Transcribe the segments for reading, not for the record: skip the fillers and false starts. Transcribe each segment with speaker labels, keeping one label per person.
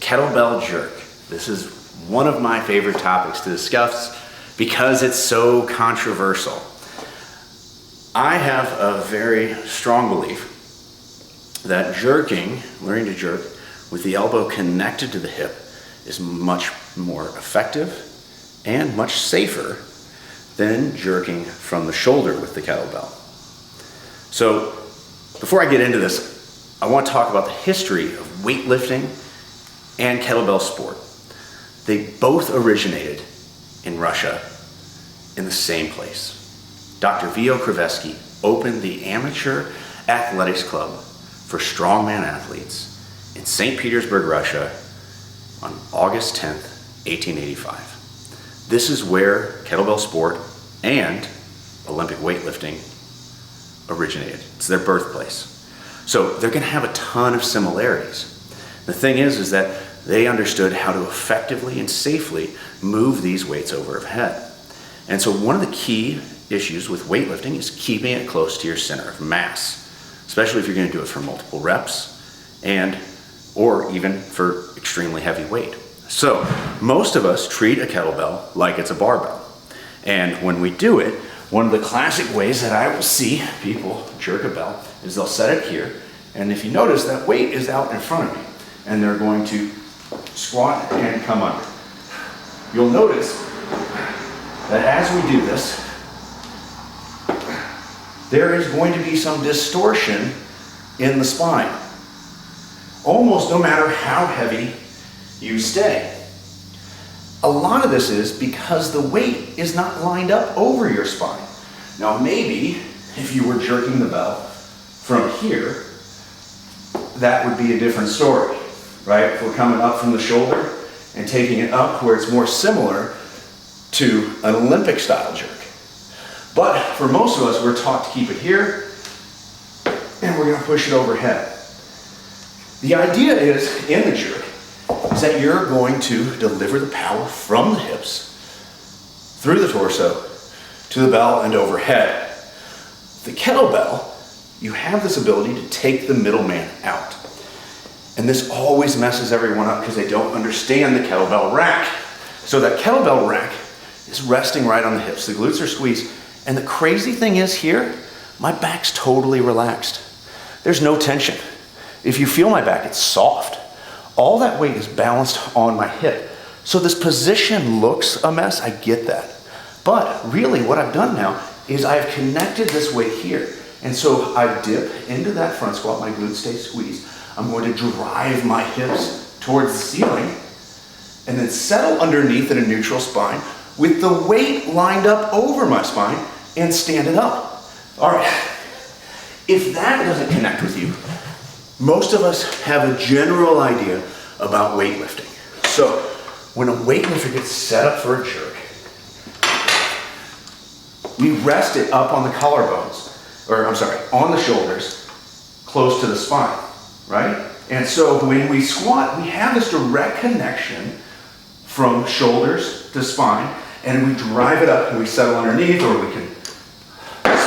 Speaker 1: kettlebell jerk. This is one of my favorite topics to discuss because it's so controversial. I have a very strong belief that jerking, learning to jerk with the elbow connected to the hip is much more effective and much safer than jerking from the shoulder with the kettlebell. So before I get into this, I want to talk about the history of weightlifting and kettlebell sport. They both originated in Russia in the same place. Dr. V.O. Krivetsky opened the Amateur Athletics Club for strongman athletes in St. Petersburg, Russia on August 10th, 1885. This is where kettlebell sport and Olympic weightlifting originated. It's their birthplace. So they're going to have a ton of similarities. The thing is that they understood how to effectively and safely move these weights overhead. And so one of the key issues with weightlifting is keeping it close to your center of mass, especially if you're going to do it for multiple reps or even for extremely heavy weight. So most of us treat a kettlebell like it's a barbell. And when we do it, one of the classic ways that I will see people jerk a bell is they'll set it here. And if you notice, that weight is out in front of me. And they're going to squat and come under. You'll notice that as we do this, there is going to be some distortion in the spine, almost no matter how heavy you stay. A lot of this is because the weight is not lined up over your spine. Now maybe if you were jerking the bell from here, that would be a different story, right? If we're coming up from the shoulder and taking it up where it's more similar to an Olympic style jerk. But for most of us, we're taught to keep it here and we're gonna push it overhead. The idea is, in the jerk, is that you're going to deliver the power from the hips, through the torso, to the bell and overhead. The kettlebell, you have this ability to take the middleman out. And this always messes everyone up because they don't understand the kettlebell rack. So that kettlebell rack is resting right on the hips. The glutes are squeezed. And the crazy thing is here, my back's totally relaxed. There's no tension. If you feel my back, it's soft. All that weight is balanced on my hip. So this position looks a mess, I get that. But really what I've done now is I've connected this weight here. And so I dip into that front squat, my glutes stay squeezed. I'm going to drive my hips towards the ceiling and then settle underneath in a neutral spine with the weight lined up over my spine and stand it up. All right, if that doesn't connect with you, most of us have a general idea about weightlifting. So when a weightlifter gets set up for a jerk, we rest it up on the collarbones, on the shoulders, close to the spine, right? And so when we squat, we have this direct connection from shoulders to spine, and we drive it up and we settle underneath, or we can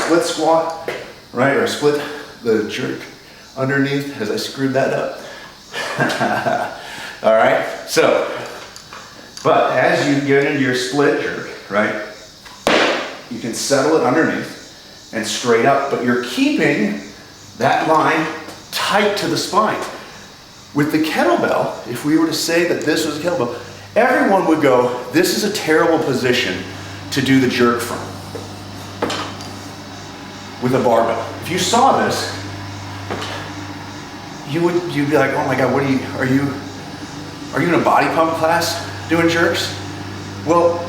Speaker 1: split squat, right? Or split the jerk underneath as I screwed that up. All right, so, but as you get into your split jerk, right, you can settle it underneath and straight up, but you're keeping that line tight to the spine. With the kettlebell, if we were to say that this was a kettlebell, everyone would go, this is a terrible position to do the jerk from with a barbell. If you saw this, you'd be like, oh my God, are you in a body pump class doing jerks? Well,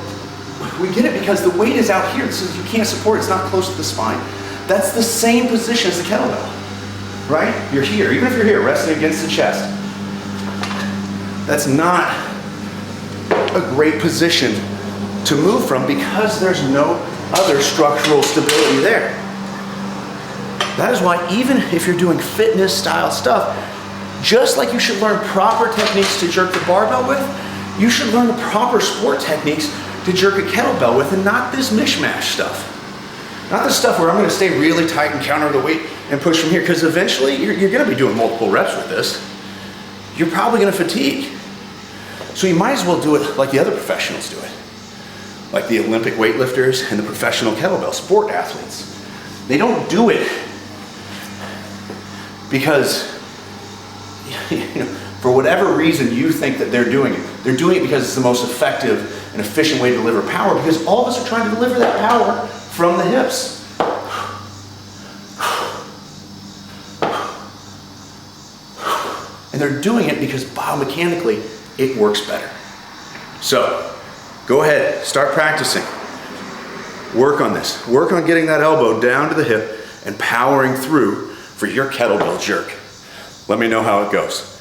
Speaker 1: we get it because the weight is out here. This is, you can't support it, it's not close to the spine. That's the same position as the kettlebell, right? You're here, even if you're here, resting against the chest. That's not a great position to move from because there's no other structural stability there. That is why even if you're doing fitness style stuff, just like you should learn proper techniques to jerk the barbell with, you should learn the proper sport techniques to jerk a kettlebell with, and not this mishmash stuff. Not the stuff where I'm gonna stay really tight and counter the weight and push from here, because eventually you're gonna be doing multiple reps with this. You're probably gonna fatigue. So you might as well do it like the other professionals do it. Like the Olympic weightlifters and the professional kettlebell sport athletes. They don't do it because, for whatever reason you think that they're doing it. They're doing it because it's the most effective and efficient way to deliver power, because all of us are trying to deliver that power from the hips. And they're doing it because biomechanically it works better. So go ahead, start practicing. Work on this. Work on getting that elbow down to the hip and powering through for your kettlebell jerk. Let me know how it goes.